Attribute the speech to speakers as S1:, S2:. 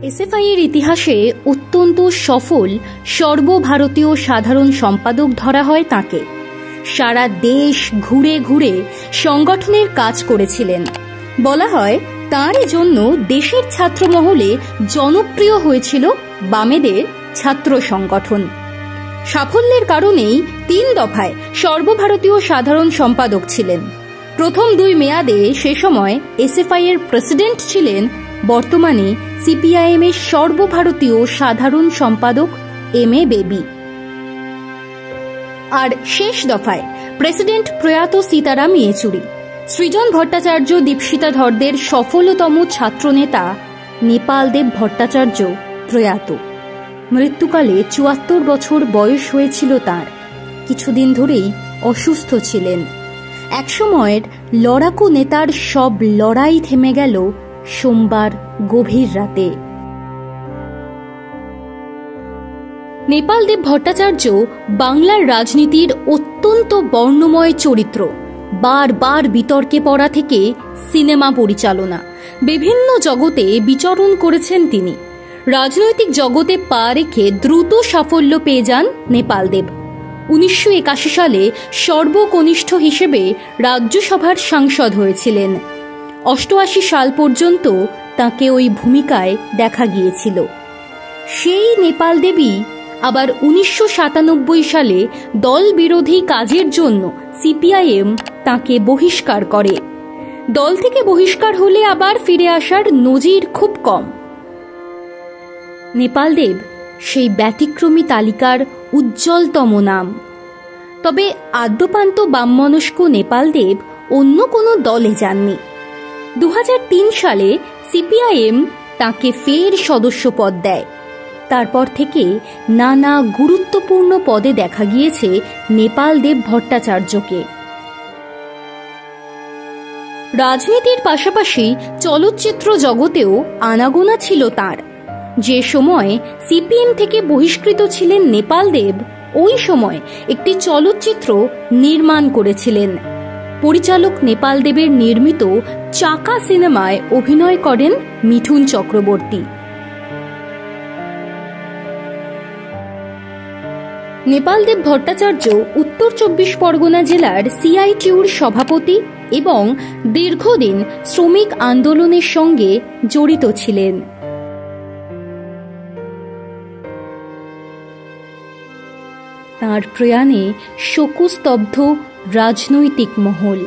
S1: SFI এর ইতিহাসে অত্যন্ত সফল সর্বভারতীয় সাধারণ সম্পাদক ধরা হয় তাকে। সারা দেশ ঘুরে ঘুরে সংগঠনের কাজ করেছিলেন। বলা হয় তাঁরই জন্য দেশের ছাত্রমহলে জনপ্রিয় হয়েছিল বামেদের ছাত্র সংগঠন। সাফল্যের কারণেই 3 দফায় সর্বভারতীয় সাধারণ সম্পাদক ছিলেন। প্রথম 2 মেয়াদে সে সময় এসএফআই এর প্রেসিডেন্ট ছিলেন বর্তমানে সিপিআইএম এর সর্বভারতীয় সাধারণ সম্পাদক এম.এ. বেবি। আর শেষ দফায় প্রেসিডেন্ট প্রয়াত সীতারাম ইয়েচুরি। সৃজন ভট্টাচার্য দীপশিতা ধরদের সফলতম ছাত্রনেতা নেপালদেব ভট্টাচার্য প্রয়াত। মৃত্যুকালে 74 বছর বয়স হয়েছিল তাঁর। কিছুদিন ধরেই অসুস্থ ছিলেন। একসময়ের লড়াকু নেতার সব লড়াই থেমে গেল সোমবার গভীর রাতে। নেপালদেব ভট্টাচার্য বাংলার রাজনীতির অত্যন্ত বর্ণময় চরিত্র। বারবার বিতর্কে পড়া থেকে সিনেমা পরিচালনা, বিভিন্ন জগতে বিচরণ করেছেন তিনি। রাজনৈতিক জগতে পা রেখে দ্রুত সাফল্য পেয়ে যান নেপালদেব। 1981 সালে সর্বকনিষ্ঠ হিসেবে রাজ্যসভার সাংসদ হয়েছিলেন। 88 সাল পর্যন্ত তাকে ওই ভূমিকায় দেখা গিয়েছিল। সেই নেপালদেবই আবার 1997 সালে দল বিরোধী কাজের জন্য সিপিআইএম তাকে বহিষ্কার করে। দল থেকে বহিষ্কার হলে আবার ফিরে আসার নজির খুব কম। নেপালদেব সেই ব্যতিক্রমী তালিকার উজ্জ্বলতম নাম। তবে আদ্যপান্ত বামমনস্ক নেপালদেব অন্য কোনো দলে যাননি। 2003 সালে সিপিআইএম তাকে ফের সদস্য পদ দেয়। তারপর থেকে নানা গুরুত্বপূর্ণ পদে দেখা গিয়েছে নেপালদেব ভট্টাচার্যকে। রাজনীতির পাশাপাশি চলচ্চিত্র জগতেও আনাগোনা ছিল তাঁর। যে সময় সিপিএম থেকে বহিষ্কৃত ছিলেন নেপালদেব, ওই সময় একটি চলচ্চিত্র নির্মাণ করেছিলেন। পরিচালক নেপালদেবের নির্মিত চাকা সিনেমায় অভিনয় করেন মিঠুন চক্রবর্তী। নেপালদেব ভট্টাচার্য উত্তর 24 পরগনা জেলার সিআইটিউর সভাপতি এবং দীর্ঘদিন শ্রমিক আন্দোলনের সঙ্গে জড়িত ছিলেন। তাঁর প্রয়াণে শোকস্তব্ধ রাজনৈতিক মহল।